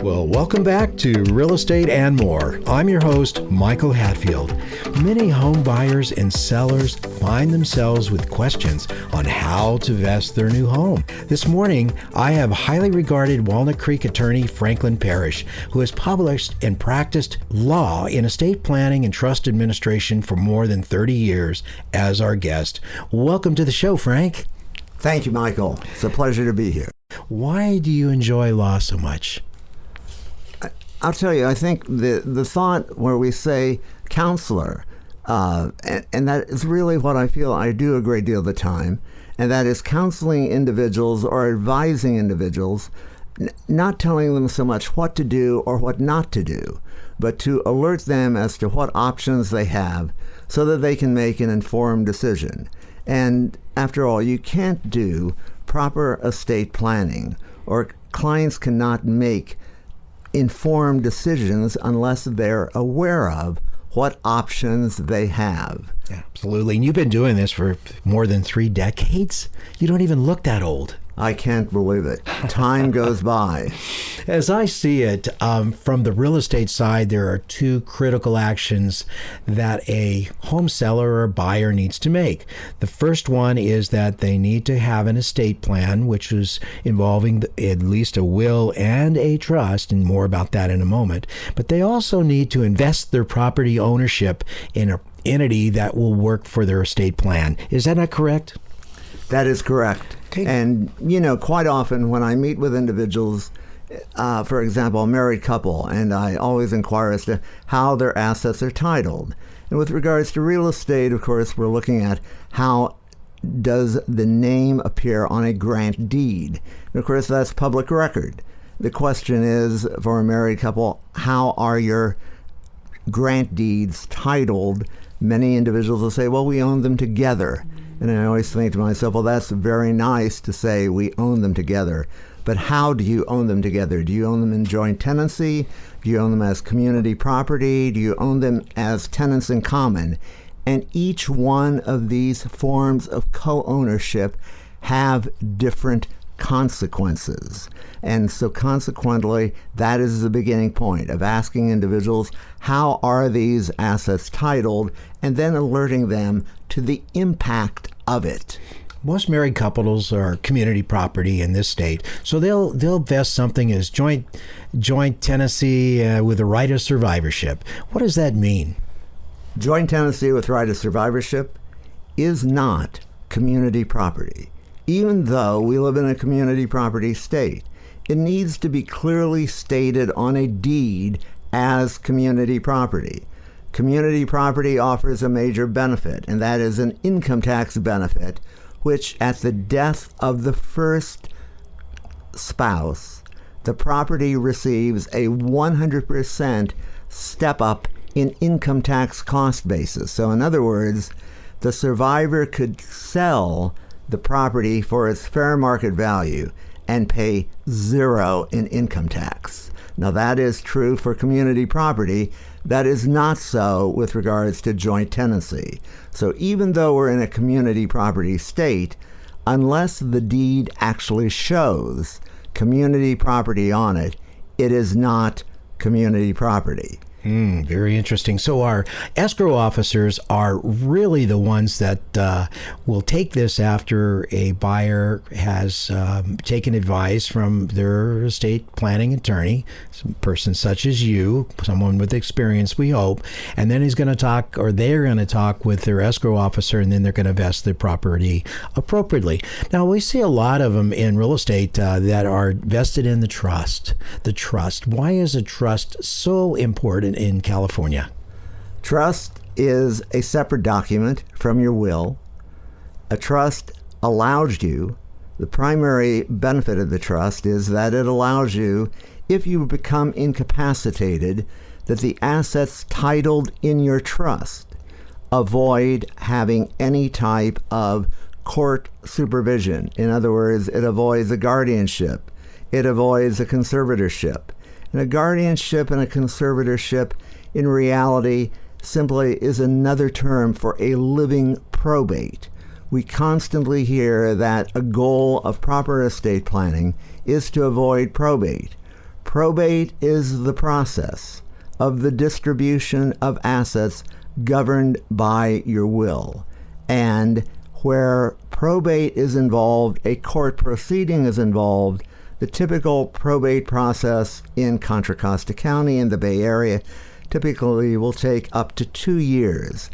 Well, welcome back to Real Estate and More. I'm your host, Michael Hatfield. Many home buyers and sellers find themselves with questions on how to vest their new home. This morning, I have highly regarded Walnut Creek attorney Franklin Parrish, who has published and practiced law in estate planning and trust administration for more than 30 years, as our guest. Welcome to the show, Frank. Thank you, Michael. It's a pleasure to be here. Why do you enjoy law so much? I'll tell you, I think the thought where we say counselor, and that is really what I feel I do a great deal of the time, and that is counseling individuals or advising individuals, not telling them so much what to do or what not to do, but to alert them as to what options they have so that they can make an informed decision. And after all, you can't do proper estate planning, or clients cannot make informed decisions unless they're aware of what options they have. Absolutely. And you've been doing this for more than 3 decades? You don't even look that old. I can't believe it. Time goes by. As I see it, from the real estate side, there are 2 critical actions that a home seller or buyer needs to make. The first one is that they need to have an estate plan, which is involving at least a will and a trust, and more about that in a moment. But they also need to invest their property ownership in an entity that will work for their estate plan. Is that not correct? That is correct. Okay. And, quite often when I meet with individuals, for example, a married couple, and I always inquire as to how their assets are titled. And with regards to real estate, of course, we're looking at how does the name appear on a grant deed. And of course, that's public record. The question is, for a married couple, how are your grant deeds titled? Many individuals will say, well, we own them together. And I always think to myself, well, that's very nice to say we own them together. But how do you own them together? Do you own them in joint tenancy? Do you own them as community property? Do you own them as tenants in common? And each one of these forms of co-ownership have different consequences. And so consequently, that is the beginning point of asking individuals, how are these assets titled? And then alerting them to the impact of it. Most married couples are community property in this state, so they'll vest something as joint tenancy with a right of survivorship. What does that mean? Joint tenancy with right of survivorship is not community property. Even though we live in a community property state, it needs to be clearly stated on a deed as community property. Community property offers a major benefit, and that is an income tax benefit, which at the death of the first spouse, the property receives a 100% step up in income tax cost basis. So in other words, the survivor could sell the property for its fair market value and pay 0 in income tax. Now that is true for community property. That is not so with regards to joint tenancy. So even though we're in a community property state, unless the deed actually shows community property on it, it is not community property. Very interesting. So our escrow officers are really the ones that will take this after a buyer has taken advice from their estate planning attorney, some person such as you, someone with experience, we hope, and then he's going to talk, or they're going to talk with their escrow officer, and then they're going to vest their property appropriately. Now, we see a lot of them in real estate that are vested in the trust. The trust. Why is a trust so important in California? Trust is a separate document from your will. A trust allows you, the primary benefit of the trust is that it allows you, if you become incapacitated, that the assets titled in your trust avoid having any type of court supervision. In other words, it avoids a guardianship. It avoids a conservatorship. And a guardianship and a conservatorship, in reality, simply is another term for a living probate. We constantly hear that a goal of proper estate planning is to avoid probate. Probate is the process of the distribution of assets governed by your will. And where probate is involved, a court proceeding is involved. The typical probate process in Contra Costa County in the Bay Area typically will take up to 2 years.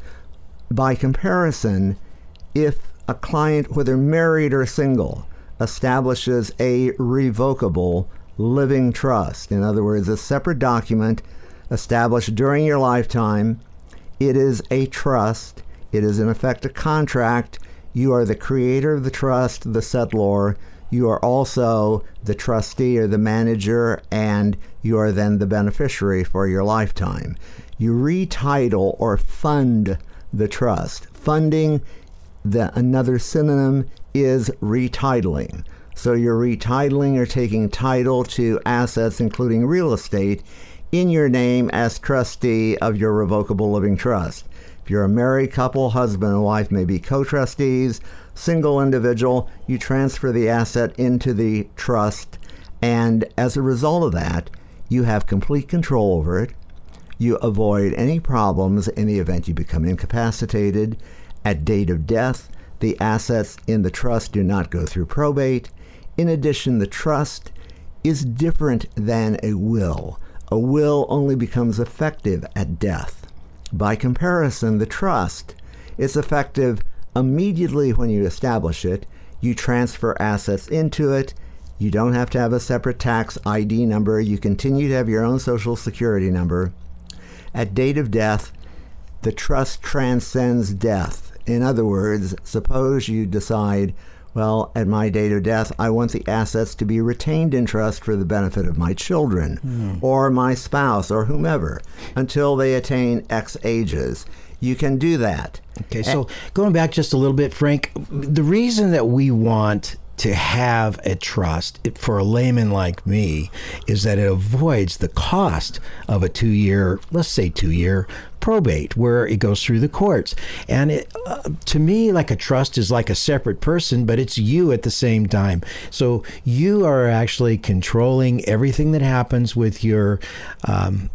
By comparison, if a client, whether married or single, establishes a revocable living trust, in other words, a separate document established during your lifetime, it is a trust. It is in effect a contract. You are the creator of the trust, the settlor. You are also the trustee or the manager, and you are then the beneficiary for your lifetime. You retitle or fund the trust. Funding, another synonym, is retitling. So you're retitling or taking title to assets, including real estate, in your name as trustee of your revocable living trust. If you're a married couple, husband and wife may be co-trustees. Single individual, you transfer the asset into the trust, and as a result of that, you have complete control over it. You avoid any problems in the event you become incapacitated. At date of death, the assets in the trust do not go through probate. In addition, the trust is different than a will. A will only becomes effective at death. By comparison, the trust is effective immediately when you establish it. You transfer assets into it. You don't have to have a separate tax ID number. You continue to have your own Social Security number. At date of death, the trust transcends death. In other words, suppose you decide, well, at my date of death, I want the assets to be retained in trust for the benefit of my children or my spouse or whomever until they attain X ages. You can do that. Okay, so going back just a little bit, Frank, the reason that we want to have a trust for a layman like me is that it avoids the cost of a 2-year, let's say 2-year probate where it goes through the courts. And it, to me, like a trust is like a separate person, but it's you at the same time. So you are actually controlling everything that happens with your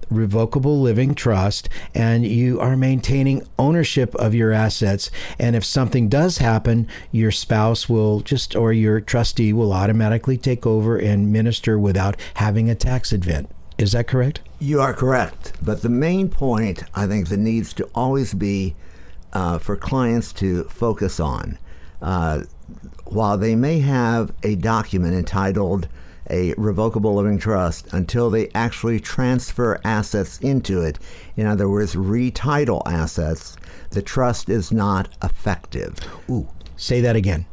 revocable living trust, and you are maintaining ownership of your assets. And if something does happen, your spouse will just, or your trustee will automatically take over and minister without having a tax event. Is that correct? You are correct. But the main point, I think, that needs to always be for clients to focus on, while they may have a document entitled a revocable living trust, until they actually transfer assets into it, in other words, retitle assets, the trust is not effective. Ooh, say that again.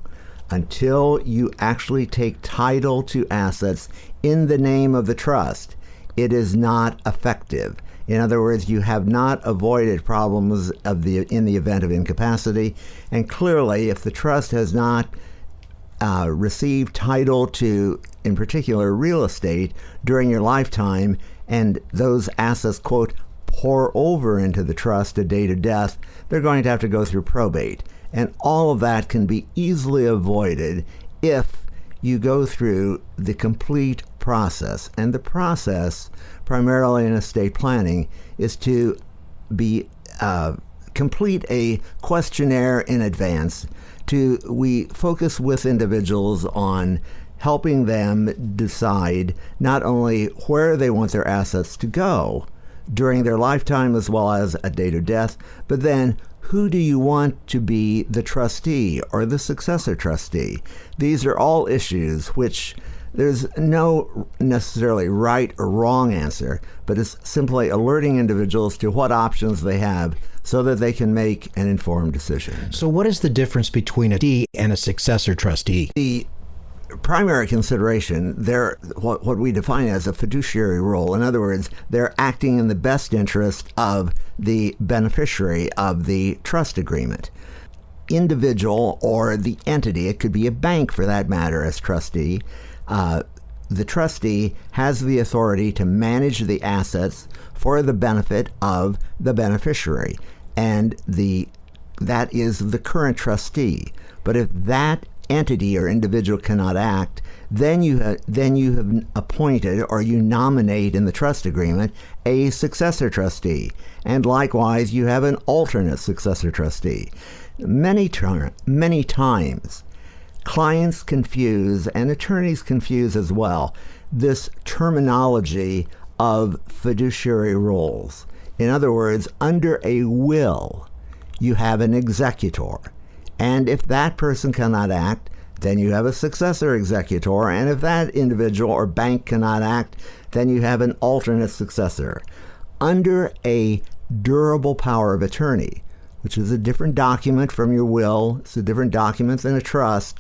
Until you actually take title to assets in the name of the trust, it is not effective. In other words, you have not avoided problems in the event of incapacity. And clearly, if the trust has not received title to, in particular, real estate during your lifetime, and those assets, quote, pour over into the trust at date of death, they're going to have to go through probate. And all of that can be easily avoided if you go through the complete process. And the process, primarily in estate planning, is to complete a questionnaire in advance. We focus with individuals on helping them decide not only where they want their assets to go during their lifetime as well as at date of death, but then who do you want to be the trustee or the successor trustee? These are all issues which there's no necessarily right or wrong answer, but it's simply alerting individuals to what options they have so that they can make an informed decision. So what is the difference between a trustee and a successor trustee? The primary consideration, they're what we define as a fiduciary role. In other words, they're acting in the best interest of the beneficiary of the trust agreement. Individual or the entity, it could be a bank for that matter as trustee, the trustee has the authority to manage the assets for the benefit of the beneficiary, and that is the current trustee. But if that entity or individual cannot act, then you have appointed, or you nominate in the trust agreement, a successor trustee. And likewise, you have an alternate successor trustee. Many times, clients confuse, and attorneys confuse as well, this terminology of fiduciary roles. In other words, under a will, you have an executor. And if that person cannot act, then you have a successor executor. And if that individual or bank cannot act, then you have an alternate successor. Under a durable power of attorney, which is a different document from your will, it's a different document than a trust,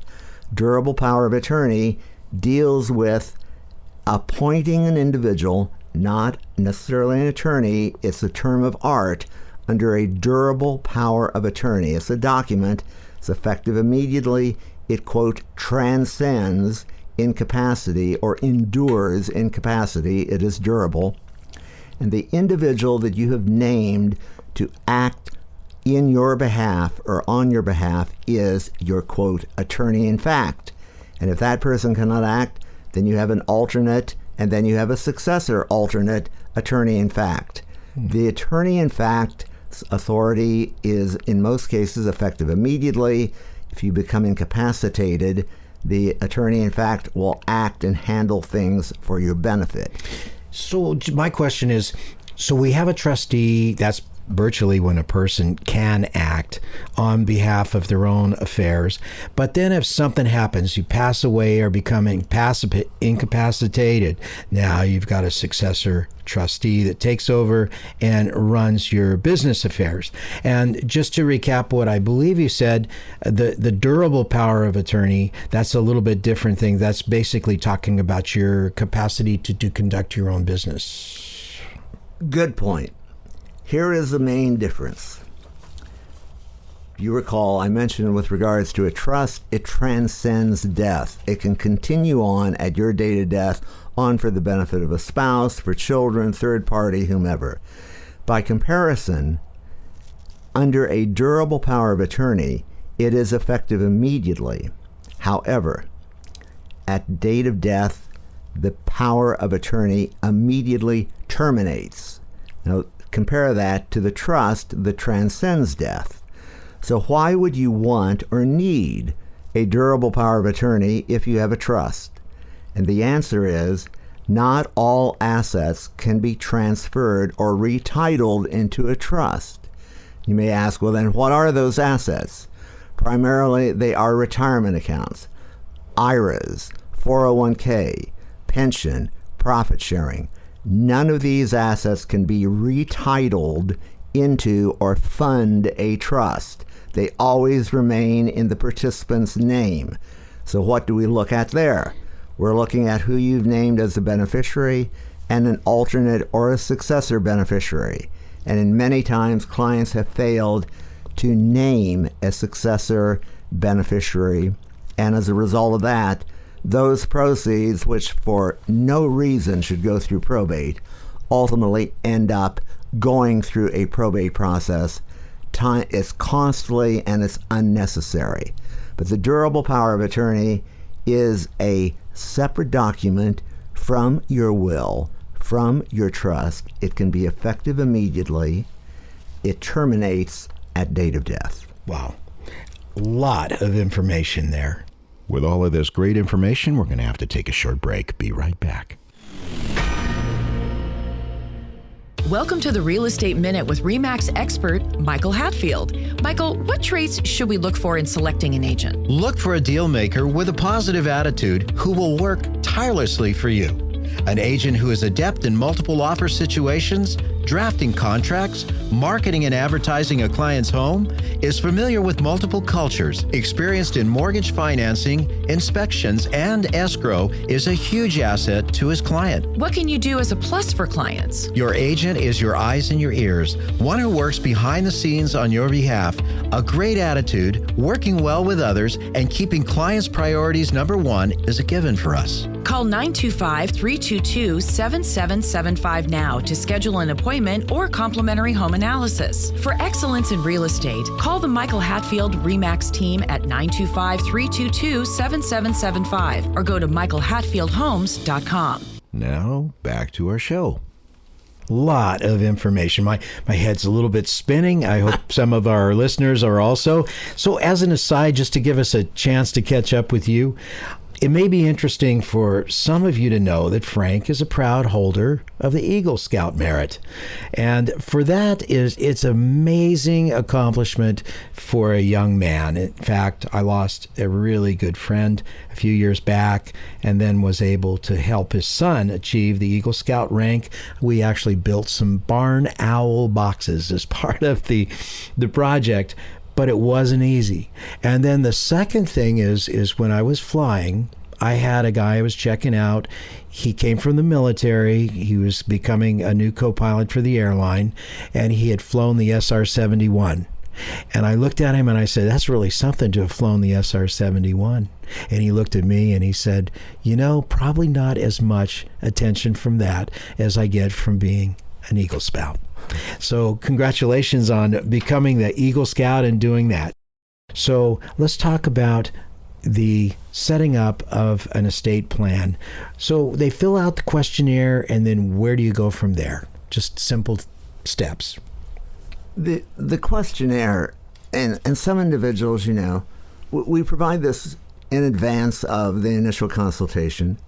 durable power of attorney deals with appointing an individual, not necessarily an attorney, it's a term of art, under a durable power of attorney. It's a document, it's effective immediately, it, quote, transcends incapacity or endures incapacity, it is durable. And the individual that you have named to act in your behalf or on your behalf is your, quote, attorney in fact. And if that person cannot act, then you have an alternate, and then you have a successor alternate attorney in fact. The attorney in fact authority is in most cases effective immediately. If you become incapacitated, the attorney in fact will act and handle things for your benefit. So my question is, so we have a trustee, that's virtually when a person can act on behalf of their own affairs. But then if something happens, you pass away or become incapacitated, now you've got a successor trustee that takes over and runs your business affairs. And just to recap what I believe you said, the durable power of attorney, that's a little bit different thing. That's basically talking about your capacity to conduct your own business. Good point. Here is the main difference. You recall I mentioned with regards to a trust, it transcends death. It can continue on at your date of death, on for the benefit of a spouse, for children, third party, whomever. By comparison, under a durable power of attorney, it is effective immediately. However, at date of death, the power of attorney immediately terminates. Now, compare that to the trust that transcends death. So why would you want or need a durable power of attorney if you have a trust? And the answer is, not all assets can be transferred or retitled into a trust. You may ask, well then what are those assets? Primarily they are retirement accounts, IRAs, 401k, pension, profit sharing. None of these assets can be retitled into or fund a trust. They always remain in the participant's name. So what do we look at there? We're looking at who you've named as a beneficiary and an alternate or a successor beneficiary. And in many times, clients have failed to name a successor beneficiary. And as a result of that, those proceeds, which for no reason should go through probate, ultimately end up going through a probate process. It's costly and it's unnecessary. But the durable power of attorney is a separate document from your will, from your trust. It can be effective immediately. It terminates at date of death. Wow. A lot of information there. With all of this great information, we're going to have to take a short break. Be right back. Welcome to the Real Estate Minute with RE/MAX expert, Michael Hatfield. Michael, what traits should we look for in selecting an agent? Look for a deal maker with a positive attitude who will work tirelessly for you. An agent who is adept in multiple offer situations, drafting contracts, marketing and advertising a client's home, is familiar with multiple cultures, experienced in mortgage financing, inspections, and escrow, is a huge asset to his client. What can you do as a plus for clients? Your agent is your eyes and your ears, one who works behind the scenes on your behalf. A great attitude, working well with others, and keeping clients' priorities number one is a given for us. Call 925-322-7775 now to schedule an appointment or complimentary home analysis. For excellence in real estate, call the Michael Hatfield RE/MAX team at 925-322-7775 or go to michaelhatfieldhomes.com. Now, back to our show. Lot of information. My head's a little bit spinning. I hope some of our listeners are also. So as an aside, just to give us a chance to catch up with you, it may be interesting for some of you to know that Frank is a proud holder of the Eagle Scout merit. And for that it's amazing accomplishment for a young man. In fact, I lost a really good friend a few years back and then was able to help his son achieve the Eagle Scout rank. We actually built some barn owl boxes as part of the project. But it wasn't easy. And then the second thing is when I was flying, I had a guy I was checking out. He came from the military. He was becoming a new co-pilot for the airline, and he had flown the SR-71. And I looked at him and I said, that's really something to have flown the SR-71. And he looked at me and he said, probably not as much attention from that as I get from being an Eagle Scout. So congratulations on becoming the Eagle Scout and doing that. So let's talk about the setting up of an estate plan. So they fill out the questionnaire, and then where do you go from there? Just simple steps. The questionnaire, and some individuals, we provide this in advance of the initial consultation.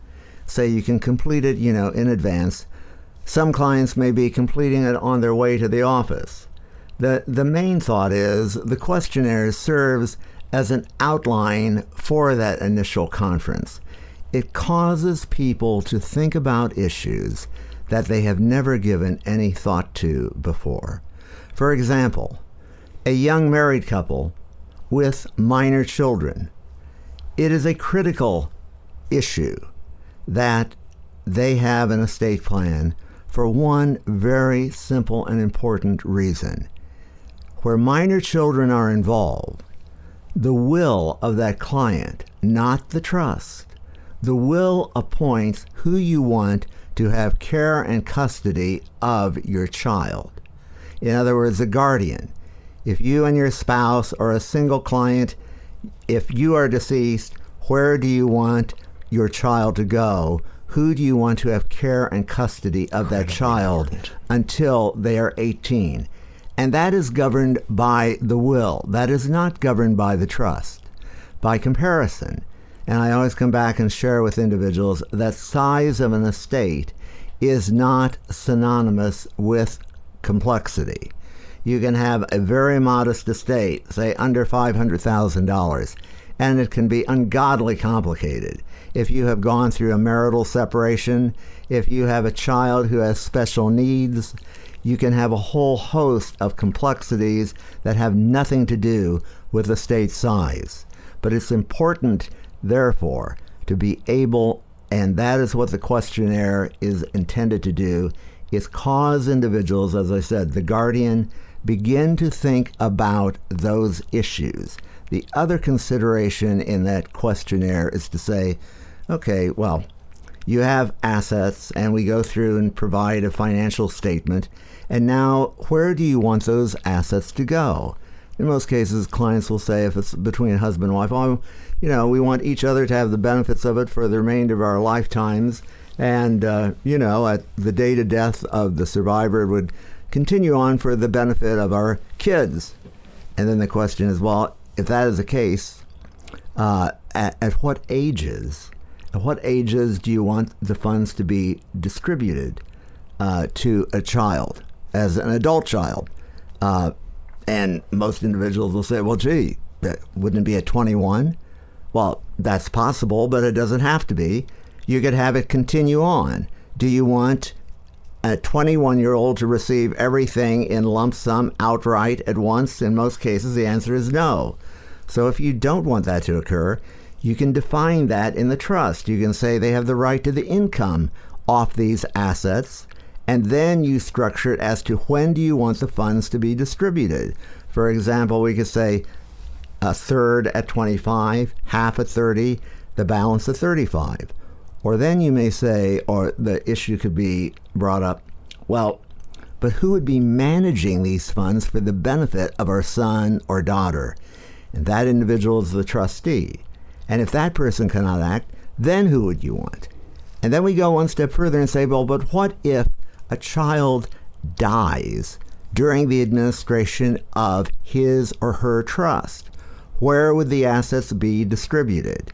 Say you can complete it, in advance. Some clients may be completing it on their way to the office. The main thought is the questionnaire serves as an outline for that initial conference. It causes people to think about issues that they have never given any thought to before. For example, a young married couple with minor children. It is a critical issue that they have an estate plan for one very simple and important reason. Where minor children are involved, the will of that client, not the trust, the will appoints who you want to have care and custody of your child. In other words, a guardian. If you and your spouse are a single client, if you are deceased, where do you want your child to go? Who do you want to have care and custody of that child until they are 18? And that is governed by the will. That is not governed by the trust. By comparison, and I always come back and share with individuals that size of an estate is not synonymous with complexity. You can have a very modest estate, say under $500,000, and it can be ungodly complicated. If you have gone through a marital separation, if you have a child who has special needs, you can have a whole host of complexities that have nothing to do with estate size. But it's important, therefore, to be able, and that is what the questionnaire is intended to do, is cause individuals, as I said, the guardian, begin to think about those issues. The other consideration in that questionnaire is to say, okay, well, you have assets, and we go through and provide a financial statement, and now where do you want those assets to go? In most cases, clients will say, if it's between husband and wife, we want each other to have the benefits of it for the remainder of our lifetimes, and, at the date of death of the survivor, it would continue on for the benefit of our kids. And then the question is, well, if that is the case, at what ages do you want the funds to be distributed to a child, as an adult child? And most individuals will say, well, gee, wouldn't it be at 21? Well, that's possible, but it doesn't have to be. You could have it continue on. Do you want a 21-year-old to receive everything in lump sum outright at once? In most cases, the answer is no. So if you don't want that to occur, you can define that in the trust. You can say they have the right to the income off these assets, and then you structure it as to when do you want the funds to be distributed. For example, we could say a third at 25, half at 30, the balance at 35. Or then you may say, or the issue could be brought up, well, but who would be managing these funds for the benefit of our son or daughter? And that individual is the trustee. And if that person cannot act, then who would you want? And then we go one step further and say, well, but what if a child dies during the administration of his or her trust? Where would the assets be distributed?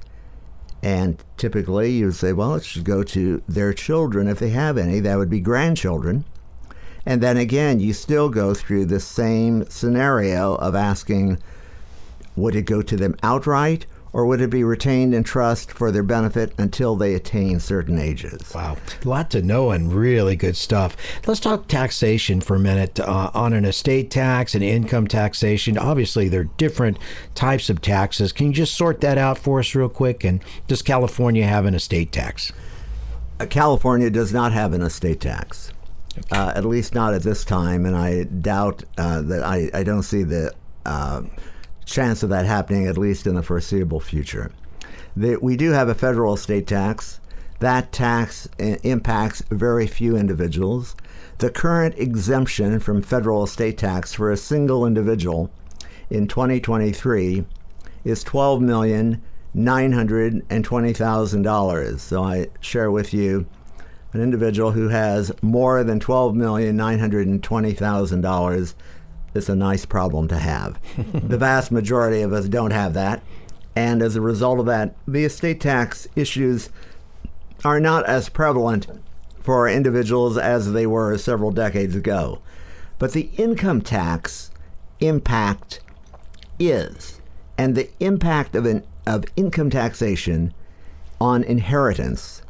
And typically you would say, well, it should go to their children if they have any. That would be grandchildren. And then again, you still go through the same scenario of asking, would it go to them outright, or would it be retained in trust for their benefit until they attain certain ages? Wow. A lot to know and really good stuff. Let's talk taxation for a minute. On an estate tax and income taxation, obviously there are different types of taxes. Can you just sort that out for us real quick? And does California have an estate tax? California does not have an estate tax. Okay. At least not at this time, and I doubt that I don't see the chance of that happening, at least in the foreseeable future. We do have a federal estate tax. That tax impacts very few individuals. The current exemption from federal estate tax for a single individual in 2023 is $12,920,000. So I share with you an individual who has more than $12,920,000. It's a nice problem to have. The vast majority of us don't have that. And as a result of that, the estate tax issues are not as prevalent for individuals as they were several decades ago. But the income tax impact is. And the impact of income taxation on inheritance,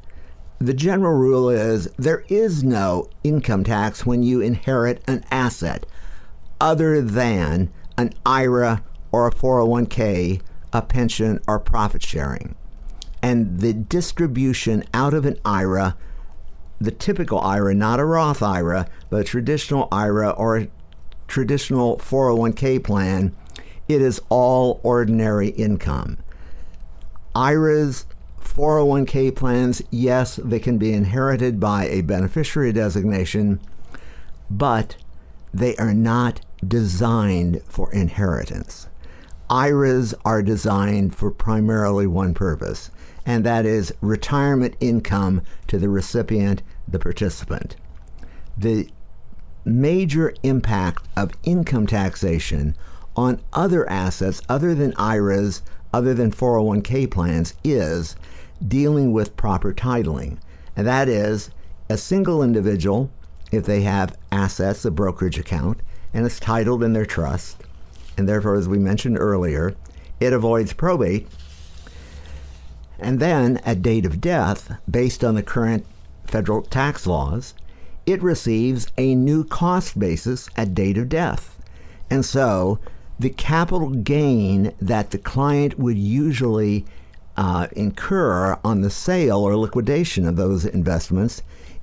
the general rule is there is no income tax when you inherit an asset other than an IRA or a 401k, a pension, or profit sharing. And the distribution out of an IRA, the typical IRA, not a Roth IRA, but a traditional IRA or a traditional 401k plan, it is all ordinary income. IRAs, 401k plans, yes, they can be inherited by a beneficiary designation, but they are not designed for inheritance. IRAs are designed for primarily one purpose, and that is retirement income to the recipient, the participant. The major impact of income taxation on other assets other than IRAs, other than 401k plans, is dealing with proper titling. And that is a single individual, if they have assets, a brokerage account, and it's titled in their trust, and therefore, as we mentioned earlier, it avoids probate. And then at date of death, based on the current federal tax laws, it receives a new cost basis at date of death. And so the capital gain that the client would usually incur on the sale or liquidation of those investments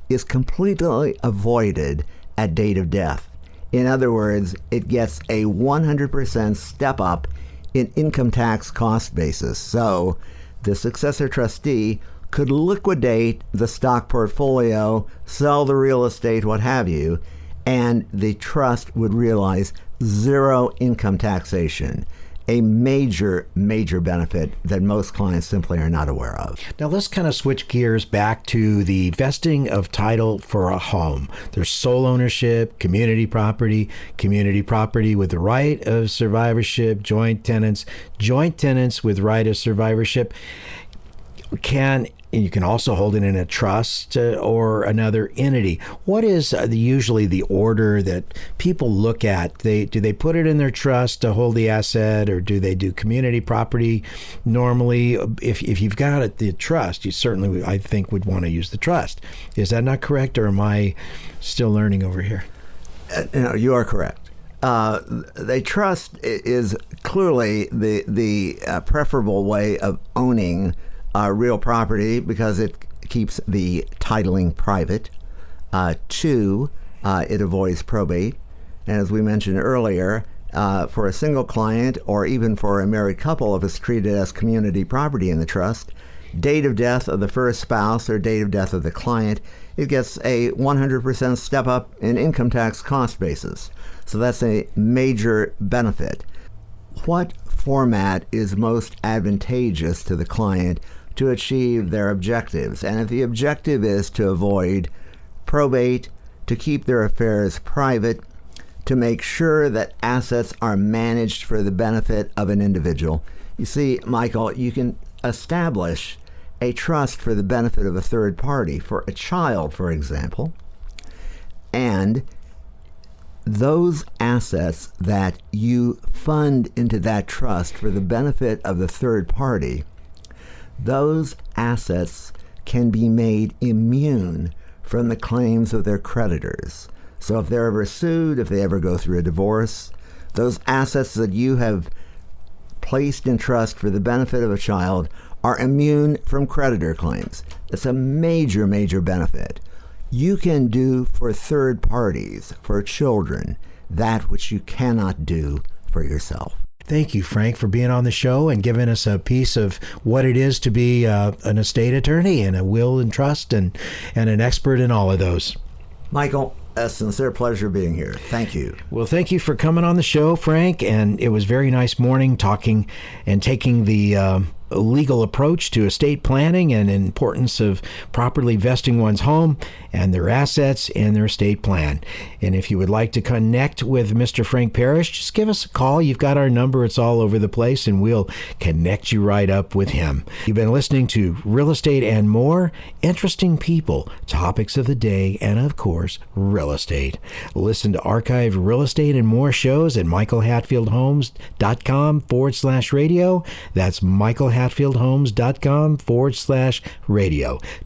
is completely avoided at date of death. In other words, it gets a 100% step up in income tax cost basis. So the successor trustee could liquidate the stock portfolio, sell the real estate, what have you, and the trust would realize zero income taxation. A major, major benefit that most clients simply are not aware of. Now let's kind of switch gears back to the vesting of title for a home. There's sole ownership, community property with the right of survivorship, joint tenants with right of survivorship. You can also hold it in a trust or another entity. What is usually the order that people look at? Do they put it in their trust to hold the asset, or do they do community property? Normally, if you've got it, the trust, you certainly, I think, would want to use the trust. Is that not correct, or am I still learning over here? No, you are correct. The trust is clearly the preferable way of owning real property because it keeps the titling private. Two, it avoids probate. And as we mentioned earlier, for a single client or even for a married couple, if it's treated as community property in the trust, date of death of the first spouse or date of death of the client, it gets a 100% step up in income tax cost basis. So that's a major benefit. What format is most advantageous to the client to achieve their objectives? And if the objective is to avoid probate, to keep their affairs private, to make sure that assets are managed for the benefit of an individual. You see, Michael, you can establish a trust for the benefit of a third party, for a child, for example, and those assets that you fund into that trust for the benefit of the third party, those assets can be made immune from the claims of their creditors. So if they're ever sued, if they ever go through a divorce, those assets that you have placed in trust for the benefit of a child are immune from creditor claims. That's a major, major benefit. You can do for third parties, for children, that which you cannot do for yourself. Thank you, Frank, for being on the show and giving us a piece of what it is to be an estate attorney and a will and trust and an expert in all of those. Michael, a sincere pleasure being here. Thank you. Well, thank you for coming on the show, Frank. And it was very nice morning talking and taking the legal approach to estate planning and importance of properly vesting one's home and their assets in their estate plan. And if you would like to connect with Mr. Frank Parrish, just give us a call. You've got our number. It's all over the place, and we'll connect you right up with him. You've been listening to Real Estate and More, interesting people, topics of the day, and of course, real estate. Listen to archived real estate and more shows at michaelhatfieldhomes.com/radio. That's michaelhatfieldhomes.com/radio.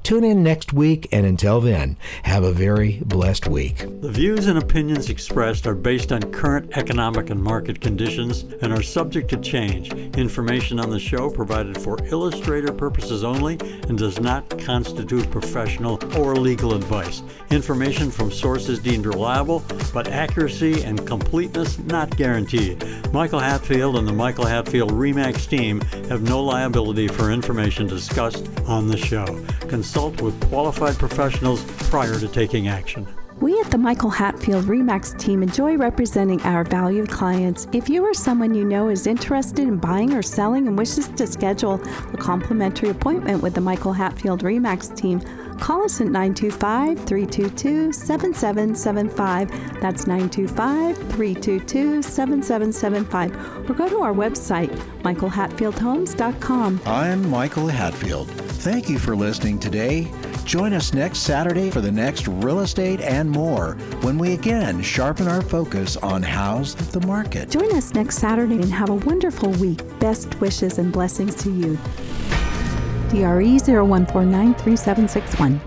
Tune in next week, and until then, have a very blessed week. The views and opinions expressed are based on current economic and market conditions and are subject to change. Information on the show provided for illustrator purposes only and does not constitute professional or legal advice. Information from sources deemed reliable, but accuracy and completeness not guaranteed. Michael Hatfield and the Michael Hatfield RE/MAX team have no liability for information discussed on the show. Consult with qualified professionals prior to taking action. We at the Michael Hatfield RE/MAX team enjoy representing our valued clients. If you or someone you know is interested in buying or selling and wishes to schedule a complimentary appointment with the Michael Hatfield RE/MAX team, call us at 925-322-7775. That's 925-322-7775. Or go to our website, michaelhatfieldhomes.com. I'm Michael Hatfield. Thank you for listening today. Join us next Saturday for the next Real Estate and More, when we again sharpen our focus on how's the market. Join us next Saturday and have a wonderful week. Best wishes and blessings to you. DRE 01493761.